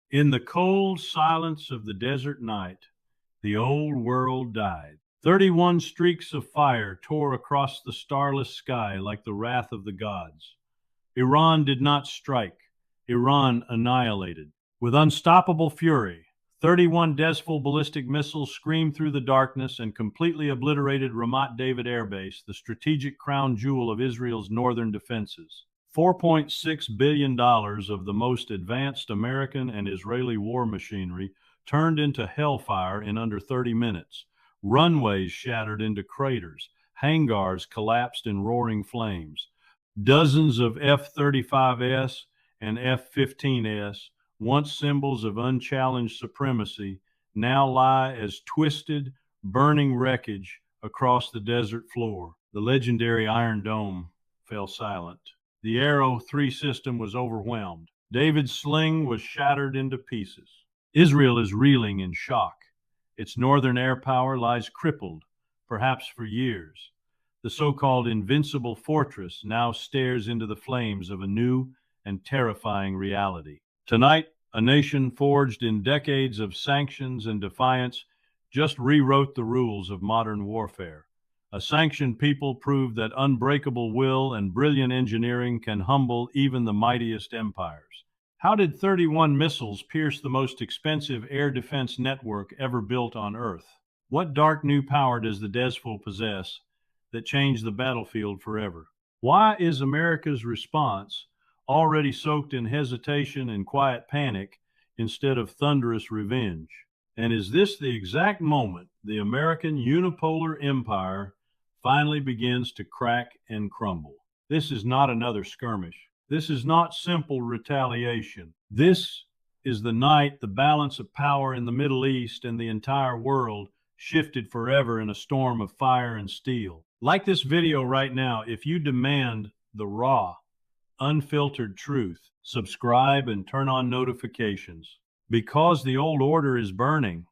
In the cold silence of the desert night, the old world died. 31 streaks of fire tore across the starless sky like the wrath of the gods. Iran did not strike. Iran annihilated. With unstoppable fury, 31 Dezful ballistic missiles screamed through the darkness and completely obliterated Ramat David Airbase, the strategic crown jewel of Israel's northern defenses. $4.6 billion of the most advanced American and Israeli war machinery turned into hellfire in under 30 minutes. Runways shattered into craters. Hangars collapsed in roaring flames. Dozens of F-35S and F-15S, once symbols of unchallenged supremacy, now lie as twisted, burning wreckage across the desert floor. The legendary Iron Dome fell silent. The Arrow 3 system was overwhelmed. David's sling was shattered into pieces. Israel is reeling in shock. Its northern air power lies crippled, perhaps for years. The so-called invincible fortress now stares into the flames of a new and terrifying reality. Tonight, a nation forged in decades of sanctions and defiance just rewrote the rules of modern warfare. A sanctioned people proved that unbreakable will and brilliant engineering can humble even the mightiest empires. How did 31 missiles pierce the most expensive air defense network ever built on Earth? What dark new power does the Dezful possess that changed the battlefield forever? Why is America's response already soaked in hesitation and quiet panic instead of thunderous revenge? And is this the exact moment the American unipolar empire finally begins to crack and crumble? This is not another skirmish. This is not simple retaliation. This is the night the balance of power in the Middle East and the entire world shifted forever in a storm of fire and steel. Like this video right now, if you demand the raw, unfiltered truth, subscribe and turn on notifications, because the old order is burning,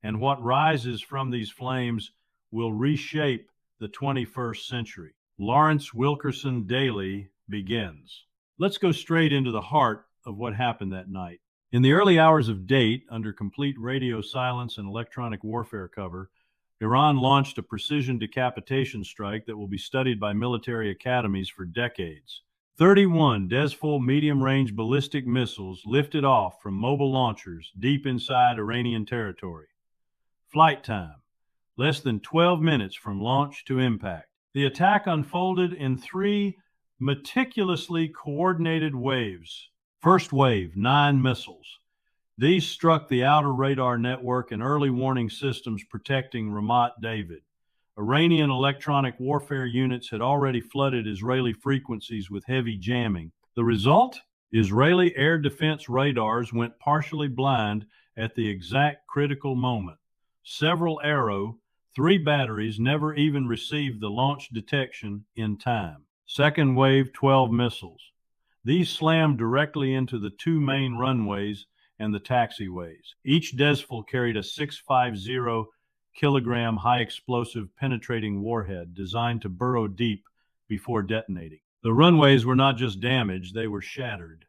and what rises from these flames will reshape the 21st century. Lawrence Wilkerson Daily begins. Let's go straight into the heart of what happened that night. In the early hours of date, under complete radio silence and electronic warfare cover, Iran launched a precision decapitation strike that will be studied by military academies for decades. 31 Dezful medium-range ballistic missiles lifted off from mobile launchers deep inside Iranian territory. Flight time, less than 12 minutes from launch to impact. The attack unfolded in 3 meticulously coordinated waves. First wave, 9 missiles. These struck the outer radar network and early warning systems protecting Ramat David. Iranian electronic warfare units had already flooded Israeli frequencies with heavy jamming. The result? Israeli air defense radars went partially blind at the exact critical moment. Several Arrow 3 batteries never even received the launch detection in time. Second wave, 12 missiles. These slammed directly into the 2 main runways and the taxiways. Each Dezful carried a 650-kilogram high-explosive penetrating warhead designed to burrow deep before detonating. The runways were not just damaged, they were shattered.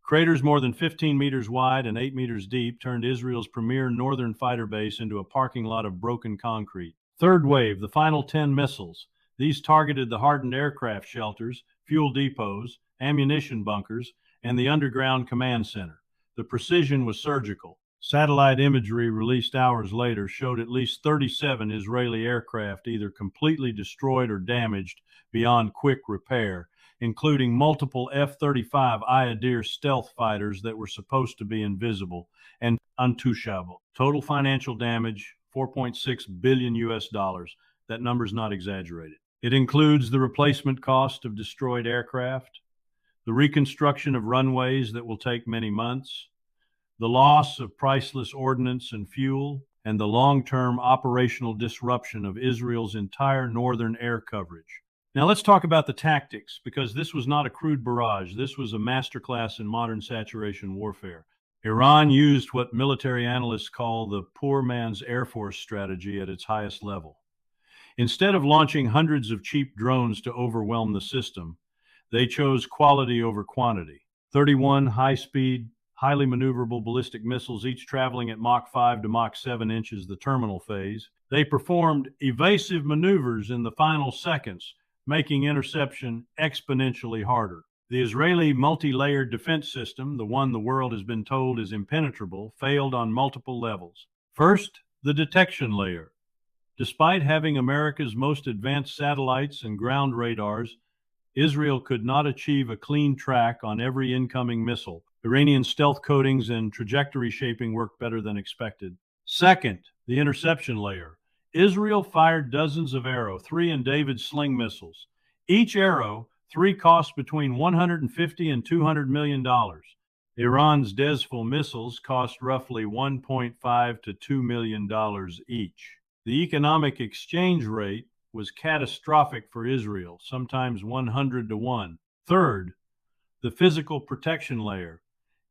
Craters more than 15 meters wide and 8 meters deep turned Israel's premier northern fighter base into a parking lot of broken concrete. Third wave, the final 10 missiles. These targeted the hardened aircraft shelters, fuel depots, ammunition bunkers, and the underground command center. The precision was surgical. Satellite imagery released hours later showed at least 37 Israeli aircraft either completely destroyed or damaged beyond quick repair, including multiple F-35 Iadir stealth fighters that were supposed to be invisible and untouchable. Total financial damage, $4.6 billion US. That number's not exaggerated. It includes the replacement cost of destroyed aircraft, the reconstruction of runways that will take many months, the loss of priceless ordnance and fuel, and the long-term operational disruption of Israel's entire northern air coverage. Now let's talk about the tactics, because this was not a crude barrage. This was a masterclass in modern saturation warfare. Iran used what military analysts call the poor man's Air Force strategy at its highest level. Instead of launching hundreds of cheap drones to overwhelm the system, they chose quality over quantity. 31 high-speed, highly maneuverable ballistic missiles, each traveling at Mach 5 to Mach 7 inches, the terminal phase. They performed evasive maneuvers in the final seconds, making interception exponentially harder. The Israeli multi-layered defense system, the one the world has been told is impenetrable, failed on multiple levels. First, the detection layer. Despite having America's most advanced satellites and ground radars, Israel could not achieve a clean track on every incoming missile. Iranian stealth coatings and trajectory shaping worked better than expected. Second, the interception layer. Israel fired dozens of Arrow 3 and David Sling missiles. Each Arrow 3 cost between $150 and $200 million. Iran's Dezful missiles cost roughly $1.5 to $2 million each. The economic exchange rate was catastrophic for Israel, sometimes 100 to 1. Third, the physical protection layer.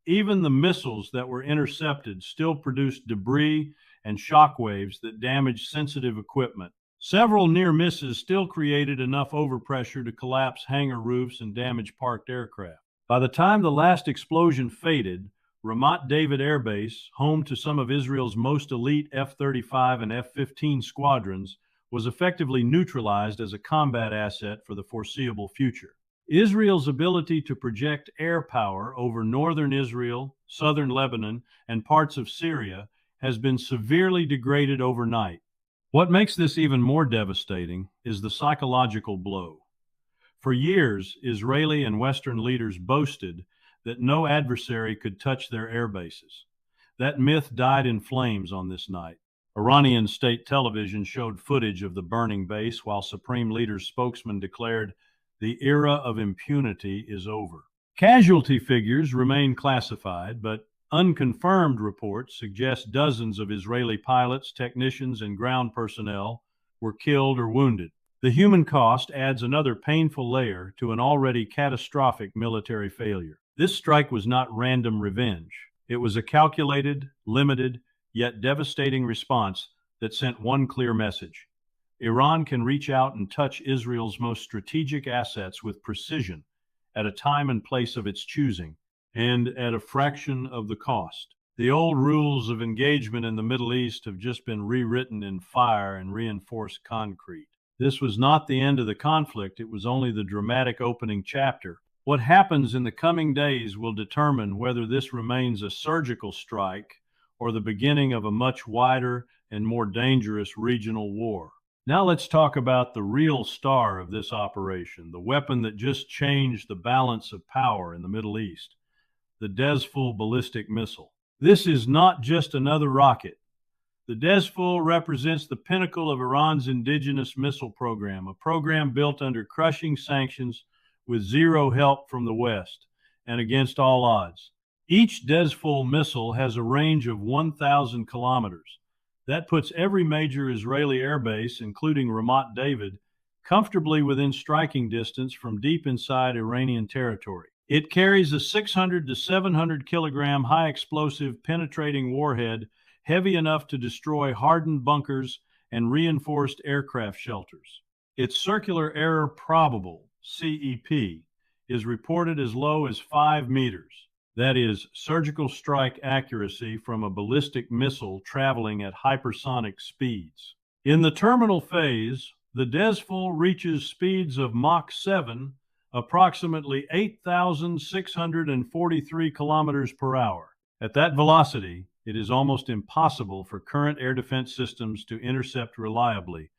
Even the missiles that were intercepted still produced debris and shock waves that damaged sensitive equipment. Several near misses still created enough overpressure to collapse hangar roofs and damage parked aircraft. By the time the last explosion faded, Ramat David Airbase, home to some of Israel's most elite F-35 and F-15 squadrons, was effectively neutralized as a combat asset for the foreseeable future. Israel's ability to project air power over northern Israel, southern Lebanon, and parts of Syria has been severely degraded overnight. What makes this even more devastating is the psychological blow. For years, Israeli and Western leaders boasted that no adversary could touch their air bases. That myth died in flames on this night. Iranian state television showed footage of the burning base, while Supreme Leader's spokesman declared, "The era of impunity is over." Casualty figures remain classified, but unconfirmed reports suggest dozens of Israeli pilots, technicians, and ground personnel were killed or wounded. The human cost adds another painful layer to an already catastrophic military failure. This strike was not random revenge. It was a calculated, limited, yet devastating response that sent one clear message. Iran can reach out and touch Israel's most strategic assets with precision at a time and place of its choosing, and at a fraction of the cost. The old rules of engagement in the Middle East have just been rewritten in fire and reinforced concrete. This was not the end of the conflict, it was only the dramatic opening chapter. What happens in the coming days will determine whether this remains a surgical strike or the beginning of a much wider and more dangerous regional war. Now let's talk about the real star of this operation, the weapon that just changed the balance of power in the Middle East, the Dezful ballistic missile. This is not just another rocket. The Dezful represents the pinnacle of Iran's indigenous missile program, a program built under crushing sanctions with zero help from the West and against all odds. Each Dezful missile has a range of 1,000 kilometers. That puts every major Israeli airbase, including Ramat David, comfortably within striking distance from deep inside Iranian territory. It carries a 600 to 700 kilogram high explosive penetrating warhead, heavy enough to destroy hardened bunkers and reinforced aircraft shelters. Its circular error probable, CEP, is reported as low as 5 meters. That is, surgical strike accuracy from a ballistic missile traveling at hypersonic speeds. In the terminal phase, the Dezful reaches speeds of Mach 7, approximately 8,643 kilometers per hour. At that velocity, it is almost impossible for current air defense systems to intercept reliably,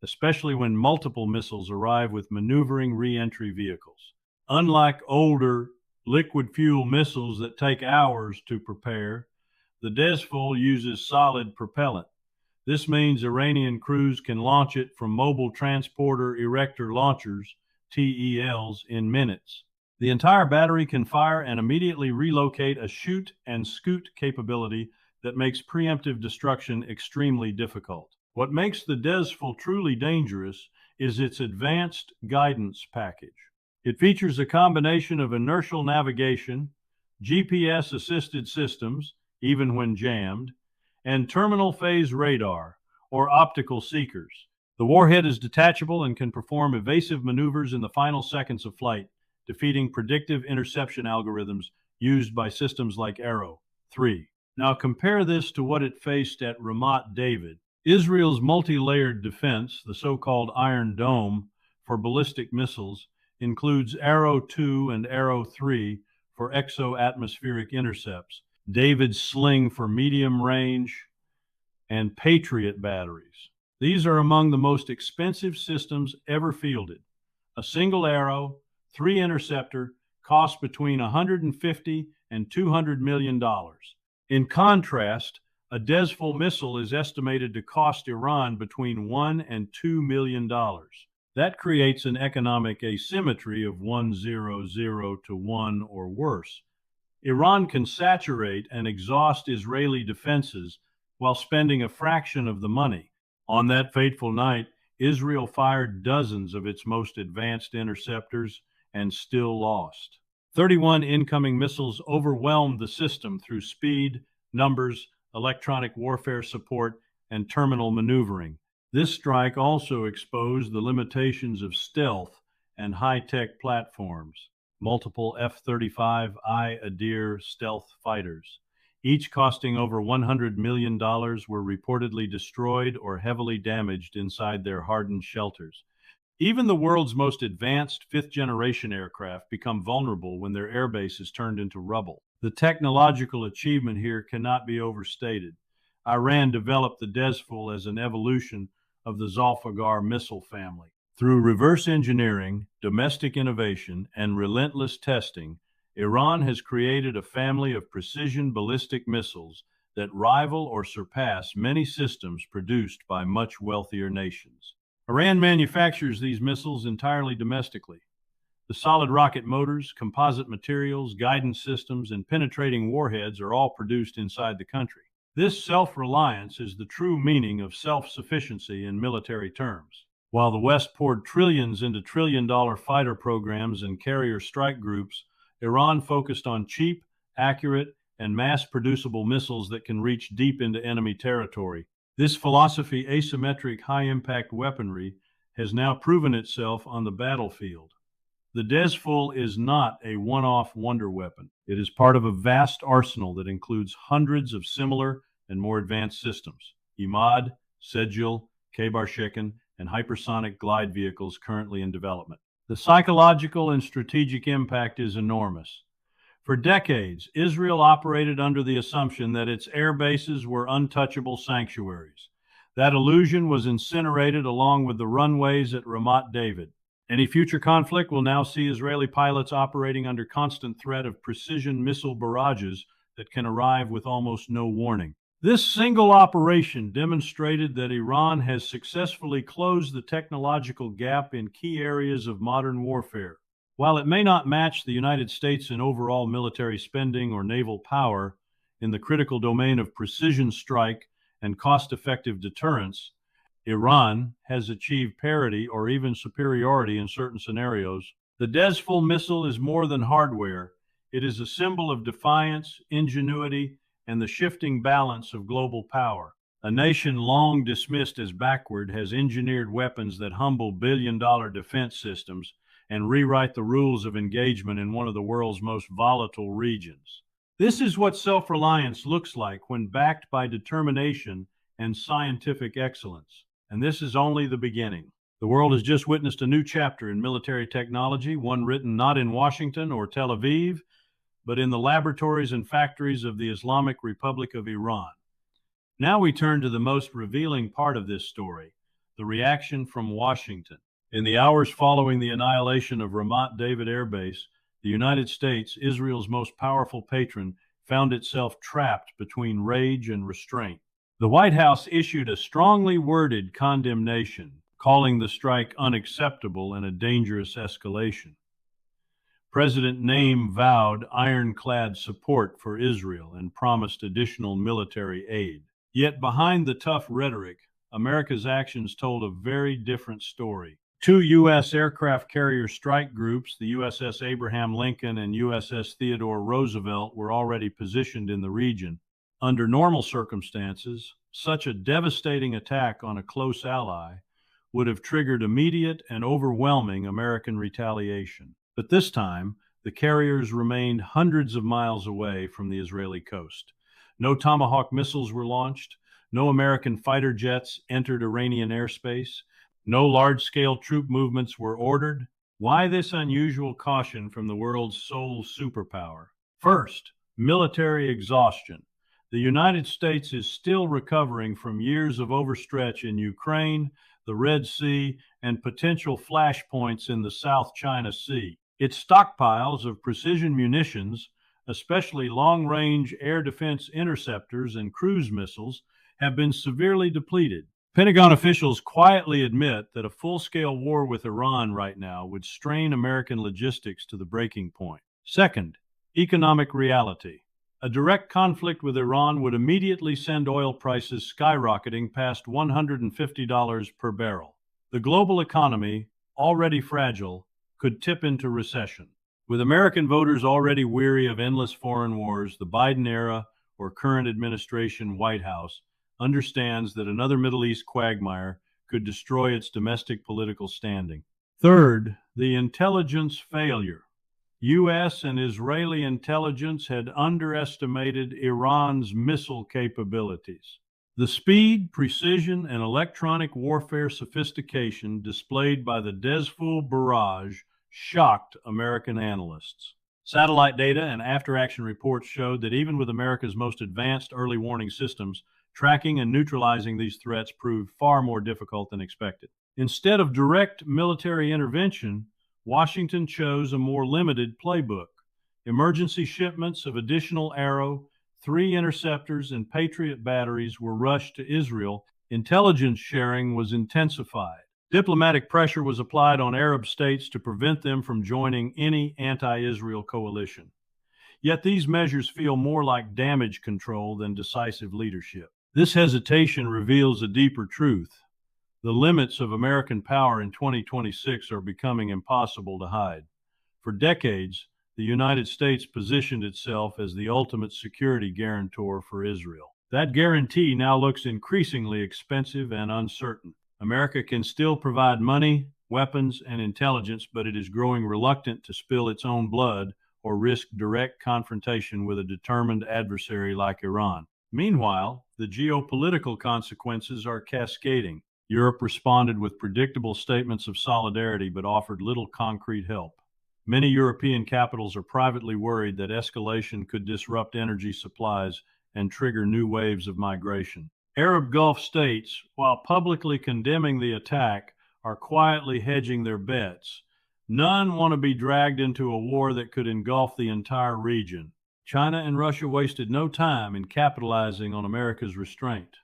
especially when multiple missiles arrive with maneuvering re-entry vehicles. Unlike older liquid fuel missiles that take hours to prepare, the Dezful uses solid propellant. This means Iranian crews can launch it from mobile transporter erector launchers, TELs, in minutes. The entire battery can fire and immediately relocate, a shoot and scoot capability that makes preemptive destruction extremely difficult. What makes the Dezful truly dangerous is its advanced guidance package. It features a combination of inertial navigation, GPS-assisted systems, even when jammed, and terminal phase radar, or optical seekers. The warhead is detachable and can perform evasive maneuvers in the final seconds of flight, defeating predictive interception algorithms used by systems like Arrow 3. Now compare this to what it faced at Ramat David. Israel's multi-layered defense, the so-called Iron Dome for ballistic missiles, includes Arrow 2 and Arrow 3 for exo-atmospheric intercepts, David's Sling for medium range, and Patriot batteries. These are among the most expensive systems ever fielded. A single Arrow 3 interceptor costs between $150 and $200 million. In contrast, a Dezful missile is estimated to cost Iran between $1 and $2 million. That creates an economic asymmetry of 100 to 1 or worse. Iran can saturate and exhaust Israeli defenses while spending a fraction of the money. On that fateful night, Israel fired dozens of its most advanced interceptors and still lost. 31 incoming missiles overwhelmed the system through speed, numbers, electronic warfare support, and terminal maneuvering. This strike also exposed the limitations of stealth and high-tech platforms. Multiple F-35I Adir stealth fighters, each costing over $100 million, were reportedly destroyed or heavily damaged inside their hardened shelters. Even the world's most advanced fifth-generation aircraft become vulnerable when their airbase is turned into rubble. The technological achievement here cannot be overstated. Iran developed the Dezful as an evolution of the Zolfaghar missile family. Through reverse engineering, domestic innovation, and relentless testing, Iran has created a family of precision ballistic missiles that rival or surpass many systems produced by much wealthier nations. Iran manufactures these missiles entirely domestically. The solid rocket motors, composite materials, guidance systems, and penetrating warheads are all produced inside the country. This self-reliance is the true meaning of self-sufficiency in military terms. While the West poured trillions into trillion-dollar fighter programs and carrier strike groups, Iran focused on cheap, accurate, and mass-producible missiles that can reach deep into enemy territory. This philosophy, asymmetric high-impact weaponry, has now proven itself on the battlefield. The Dezful is not a one-off wonder weapon. It is part of a vast arsenal that includes hundreds of similar and more advanced systems: Imad, Sejil, Khaybar-Shikan, and hypersonic glide vehicles currently in development. The psychological and strategic impact is enormous. For decades, Israel operated under the assumption that its air bases were untouchable sanctuaries. That illusion was incinerated along with the runways at Ramat David. Any future conflict will now see Israeli pilots operating under constant threat of precision missile barrages that can arrive with almost no warning. This single operation demonstrated that Iran has successfully closed the technological gap in key areas of modern warfare. While it may not match the United States in overall military spending or naval power, in the critical domain of precision strike and cost-effective deterrence, Iran has achieved parity or even superiority in certain scenarios. The Dezful missile is more than hardware. It is a symbol of defiance, ingenuity, and the shifting balance of global power. A nation long dismissed as backward has engineered weapons that humble billion-dollar defense systems and rewrite the rules of engagement in one of the world's most volatile regions. This is what self-reliance looks like when backed by determination and scientific excellence. And this is only the beginning. The world has just witnessed a new chapter in military technology, one written not in Washington or Tel Aviv, but in the laboratories and factories of the Islamic Republic of Iran. Now we turn to the most revealing part of this story, the reaction from Washington. In the hours following the annihilation of Ramat David Airbase, the United States, Israel's most powerful patron, found itself trapped between rage and restraint. The White House issued a strongly worded condemnation, calling the strike unacceptable and a dangerous escalation. President Naim vowed ironclad support for Israel and promised additional military aid. Yet behind the tough rhetoric, America's actions told a very different story. Two U.S. aircraft carrier strike groups, the USS Abraham Lincoln and USS Theodore Roosevelt, were already positioned in the region. Under normal circumstances, such a devastating attack on a close ally would have triggered immediate and overwhelming American retaliation. But this time, The carriers remained hundreds of miles away from the Israeli coast. No Tomahawk missiles were launched. No American fighter jets entered Iranian airspace. No large-scale troop movements were ordered. Why this unusual caution from the world's sole superpower? First, military exhaustion. The United States is still recovering from years of overstretch in Ukraine, the Red Sea, and potential flashpoints in the South China Sea. Its stockpiles of precision munitions, especially long-range air defense interceptors and cruise missiles, have been severely depleted. Pentagon officials quietly admit that a full-scale war with Iran right now would strain American logistics to the breaking point. Second, economic reality. A direct conflict with Iran would immediately send oil prices skyrocketing past $150 per barrel. The global economy, already fragile, could tip into recession. With American voters already weary of endless foreign wars, the Biden era, or current administration White House, understands that another Middle East quagmire could destroy its domestic political standing. Third, the intelligence failure. U.S. and Israeli intelligence had underestimated Iran's missile capabilities. The speed, precision, and electronic warfare sophistication displayed by the Dezful barrage shocked American analysts. Satellite data and after-action reports showed that even with America's most advanced early warning systems, tracking and neutralizing these threats proved far more difficult than expected. Instead of direct military intervention, Washington chose a more limited playbook. Emergency shipments of additional Arrow, 3 interceptors, and Patriot batteries were rushed to Israel. Intelligence sharing was intensified. Diplomatic pressure was applied on Arab states to prevent them from joining any anti-Israel coalition. Yet these measures feel more like damage control than decisive leadership. This hesitation reveals a deeper truth. The limits of American power in 2026 are becoming impossible to hide. For decades, the United States positioned itself as the ultimate security guarantor for Israel. That guarantee now looks increasingly expensive and uncertain. America can still provide money, weapons, and intelligence, but it is growing reluctant to spill its own blood or risk direct confrontation with a determined adversary like Iran. Meanwhile, the geopolitical consequences are cascading. Europe responded with predictable statements of solidarity but offered little concrete help. Many European capitals are privately worried that escalation could disrupt energy supplies and trigger new waves of migration. Arab Gulf states, while publicly condemning the attack, are quietly hedging their bets. None want to be dragged into a war that could engulf the entire region. China and Russia wasted no time in capitalizing on America's restraint.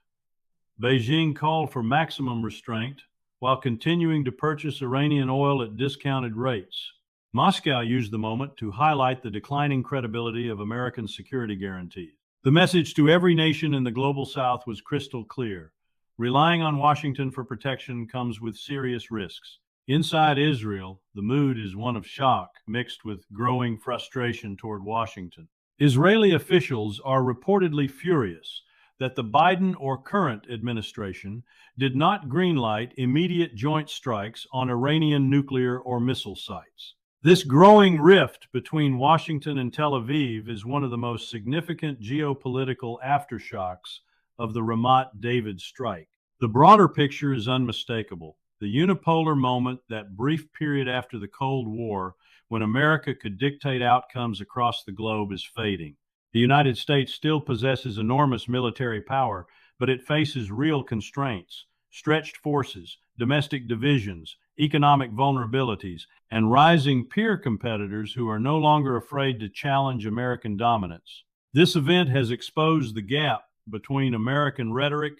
Beijing called for maximum restraint while continuing to purchase Iranian oil at discounted rates. Moscow used the moment to highlight the declining credibility of American security guarantees. The message to every nation in the global South was crystal clear. Relying on Washington for protection comes with serious risks. Inside Israel, the mood is one of shock mixed with growing frustration toward Washington. Israeli officials are reportedly furious that the Biden or current administration did not greenlight immediate joint strikes on Iranian nuclear or missile sites. This growing rift between Washington and Tel Aviv is one of the most significant geopolitical aftershocks of the Ramat David strike. The broader picture is unmistakable. The unipolar moment, that brief period after the Cold War when America could dictate outcomes across the globe, is fading. The United States still possesses enormous military power, but it faces real constraints, stretched forces, domestic divisions, economic vulnerabilities, and rising peer competitors who are no longer afraid to challenge American dominance. This event has exposed the gap between American rhetoric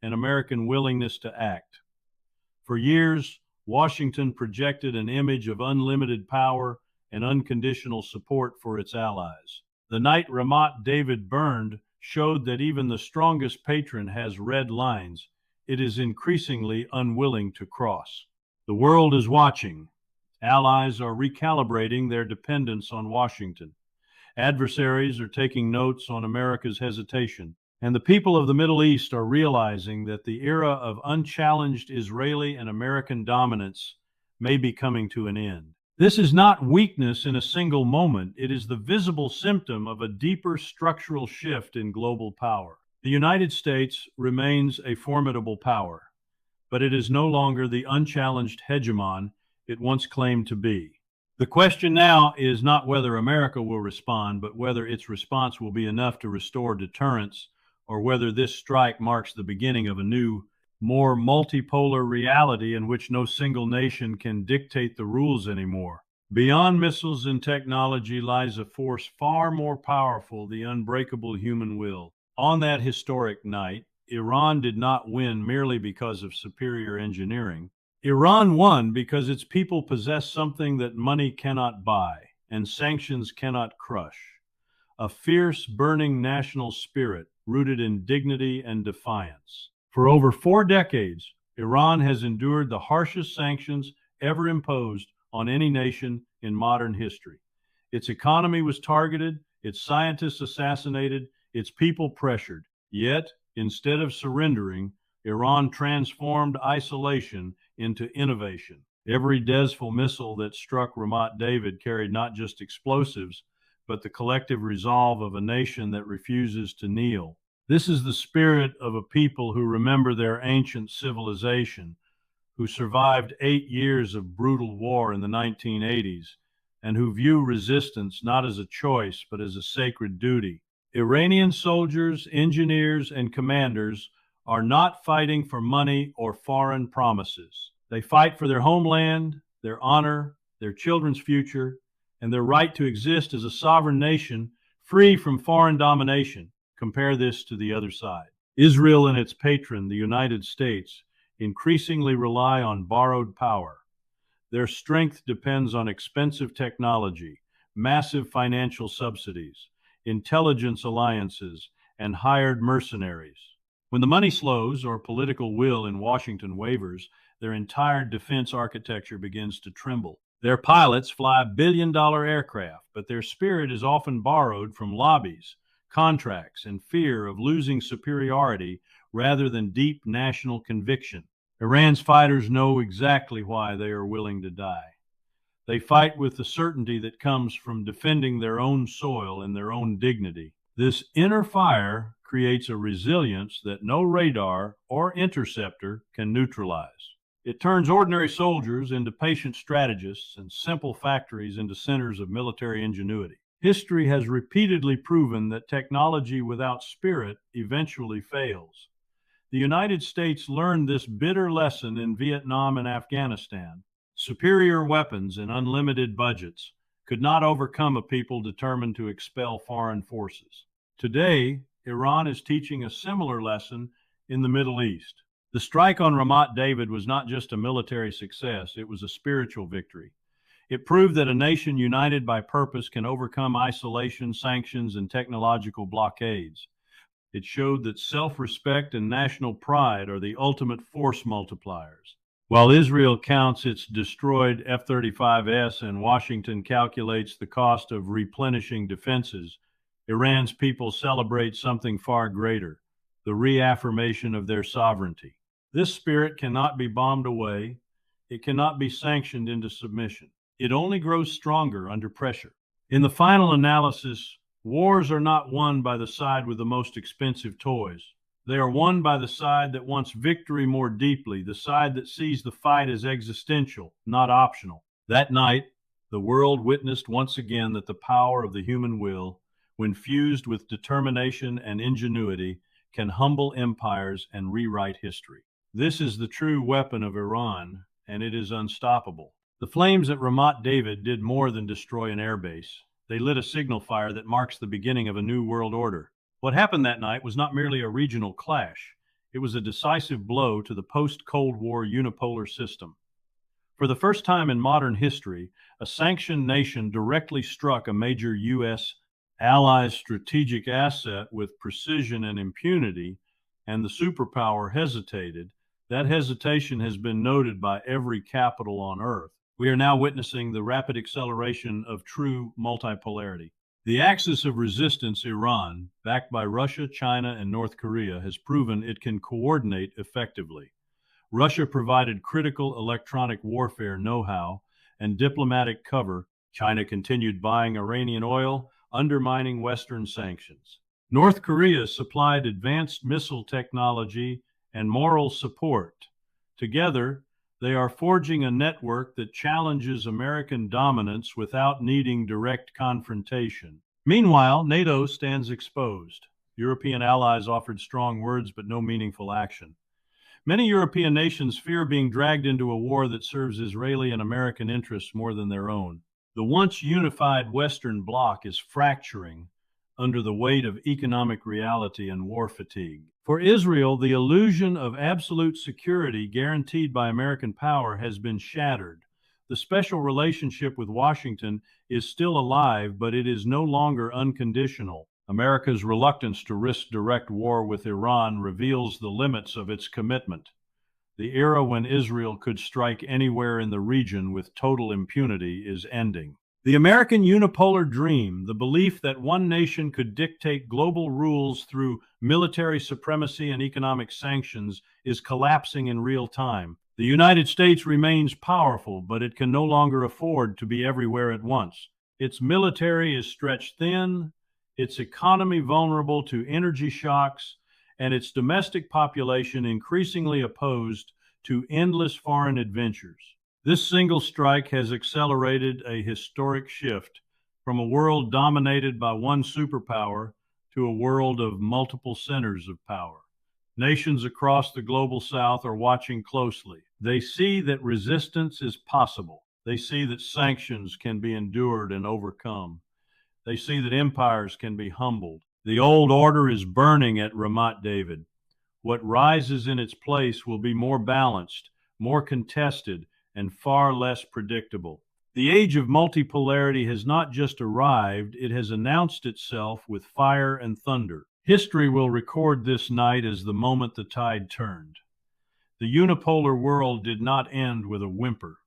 and American willingness to act. For years, Washington projected an image of unlimited power and unconditional support for its allies. The night Ramat David burned showed that even the strongest patron has red lines it is increasingly unwilling to cross. The world is watching. Allies are recalibrating their dependence on Washington. Adversaries are taking notes on America's hesitation. And the people of the Middle East are realizing that the era of unchallenged Israeli and American dominance may be coming to an end. This is not weakness in a single moment. It is the visible symptom of a deeper structural shift in global power. The United States remains a formidable power, but it is no longer the unchallenged hegemon it once claimed to be. The question now is not whether America will respond, but whether its response will be enough to restore deterrence, or whether this strike marks the beginning of a new, more multipolar reality in which no single nation can dictate the rules anymore. Beyond missiles and technology lies a force far more powerful, the unbreakable human will. On that historic night, Iran did not win merely because of superior engineering. Iran won because its people possess something that money cannot buy and sanctions cannot crush: a fierce, burning national spirit rooted in dignity and defiance. For over 4 decades, Iran has endured the harshest sanctions ever imposed on any nation in modern history. Its economy was targeted, its scientists assassinated, its people pressured. Yet, instead of surrendering, Iran transformed isolation into innovation. Every Dezful missile that struck Ramat David carried not just explosives, but the collective resolve of a nation that refuses to kneel. This is the spirit of a people who remember their ancient civilization, who survived 8 years of brutal war in the 1980s, and who view resistance not as a choice, but as a sacred duty. Iranian soldiers, engineers, and commanders are not fighting for money or foreign promises. They fight for their homeland, their honor, their children's future, and their right to exist as a sovereign nation free from foreign domination. Compare this to the other side. Israel and its patron, the United States, increasingly rely on borrowed power. Their strength depends on expensive technology, massive financial subsidies, intelligence alliances, and hired mercenaries. When the money slows or political will in Washington wavers, their entire defense architecture begins to tremble. Their pilots fly billion-dollar aircraft, but their spirit is often borrowed from lobbies, contracts, and fear of losing superiority rather than deep national conviction. Iran's fighters know exactly why they are willing to die. They fight with the certainty that comes from defending their own soil and their own dignity. This inner fire creates a resilience that no radar or interceptor can neutralize. It turns ordinary soldiers into patient strategists and simple factories into centers of military ingenuity. History has repeatedly proven that technology without spirit eventually fails. The United States learned this bitter lesson in Vietnam and Afghanistan. Superior weapons and unlimited budgets could not overcome a people determined to expel foreign forces. Today, Iran is teaching a similar lesson in the Middle East. The strike on Ramat David was not just a military success, it was a spiritual victory. It proved that a nation united by purpose can overcome isolation, sanctions, and technological blockades. It showed that self-respect and national pride are the ultimate force multipliers. While Israel counts its destroyed F-35s and Washington calculates the cost of replenishing defenses, Iran's people celebrate something far greater: the reaffirmation of their sovereignty. This spirit cannot be bombed away. It cannot be sanctioned into submission. It only grows stronger under pressure. In the final analysis, wars are not won by the side with the most expensive toys. They are won by the side that wants victory more deeply, the side that sees the fight as existential, not optional. That night, the world witnessed once again that the power of the human will, when fused with determination and ingenuity, can humble empires and rewrite history. This is the true weapon of Iran, and it is unstoppable. The flames at Ramat David did more than destroy an airbase. They lit a signal fire that marks the beginning of a new world order. What happened that night was not merely a regional clash. It was a decisive blow to the post-Cold War unipolar system. For the first time in modern history, a sanctioned nation directly struck a major U.S. ally's strategic asset with precision and impunity, and the superpower hesitated. That hesitation has been noted by every capital on Earth. We are now witnessing the rapid acceleration of true multipolarity. The axis of resistance, Iran, backed by Russia, China, and North Korea, has proven it can coordinate effectively. Russia provided critical electronic warfare know-how, and diplomatic cover, China continued buying Iranian oil, undermining Western sanctions. North Korea supplied advanced missile technology and moral support. Together, they are forging a network that challenges American dominance without needing direct confrontation. Meanwhile, NATO stands exposed. European allies offered strong words but no meaningful action. Many European nations fear being dragged into a war that serves Israeli and American interests more than their own. The once unified Western bloc is fracturing under the weight of economic reality and war fatigue. For Israel, the illusion of absolute security guaranteed by American power has been shattered. The special relationship with Washington is still alive, but it is no longer unconditional. America's reluctance to risk direct war with Iran reveals the limits of its commitment. The era when Israel could strike anywhere in the region with total impunity is ending. The American unipolar dream, the belief that one nation could dictate global rules through military supremacy and economic sanctions, is collapsing in real time. The United States remains powerful, but it can no longer afford to be everywhere at once. Its military is stretched thin, its economy vulnerable to energy shocks, and its domestic population increasingly opposed to endless foreign adventures. This single strike has accelerated a historic shift from a world dominated by one superpower to a world of multiple centers of power. Nations across the global south are watching closely. They see that resistance is possible. They see that sanctions can be endured and overcome. They see that empires can be humbled. The old order is burning at Ramat David. What rises in its place will be more balanced, more contested, and far less predictable. The age of multipolarity has not just arrived, it has announced itself with fire and thunder. History will record this night as the moment the tide turned. The unipolar world did not end with a whimper.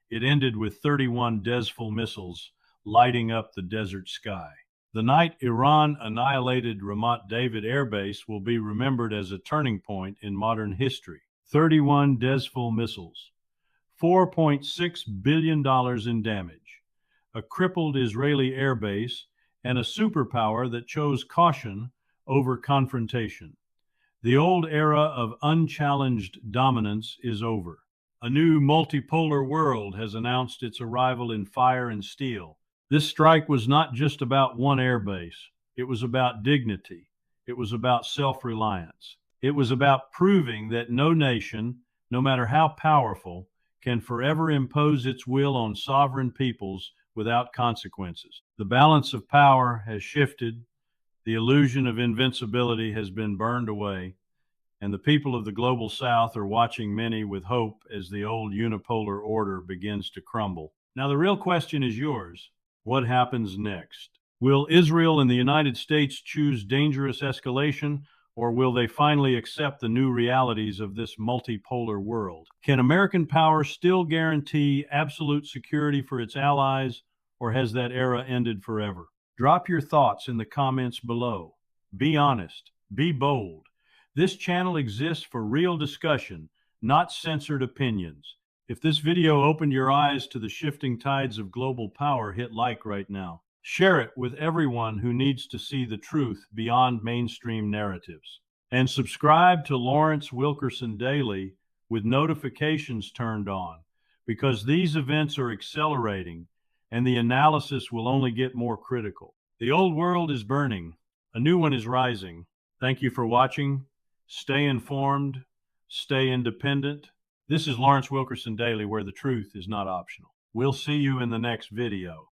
It ended with 31 Dezful missiles lighting up the desert sky. The night Iran annihilated Ramat David Airbase will be remembered as a turning point in modern history. 31 Dezful missiles, $4.6 billion in damage, a crippled Israeli airbase, and a superpower that chose caution over confrontation. The old era of unchallenged dominance is over. A new multipolar world has announced its arrival in fire and steel. This strike was not just about one airbase. It was about dignity. It was about self-reliance. It was about proving that no nation, no matter how powerful, can forever impose its will on sovereign peoples without consequences. The balance of power has shifted, the illusion of invincibility has been burned away, and the people of the global south are watching many with hope as the old unipolar order begins to crumble. Now the real question is yours. What happens next? Will Israel and the United States choose dangerous escalation, or will they finally accept the new realities of this multipolar world? Can American power still guarantee absolute security for its allies, or has that era ended forever? Drop your thoughts in the comments below. Be honest. Be bold. This channel exists for real discussion, not censored opinions. If this video opened your eyes to the shifting tides of global power, hit like right now. Share it with everyone who needs to see the truth beyond mainstream narratives. And subscribe to Lawrence Wilkerson Daily with notifications turned on, because these events are accelerating and the analysis will only get more critical. The old world is burning. A new one is rising. Thank you for watching. Stay informed. Stay independent. This is Lawrence Wilkerson Daily, where the truth is not optional. We'll see you in the next video.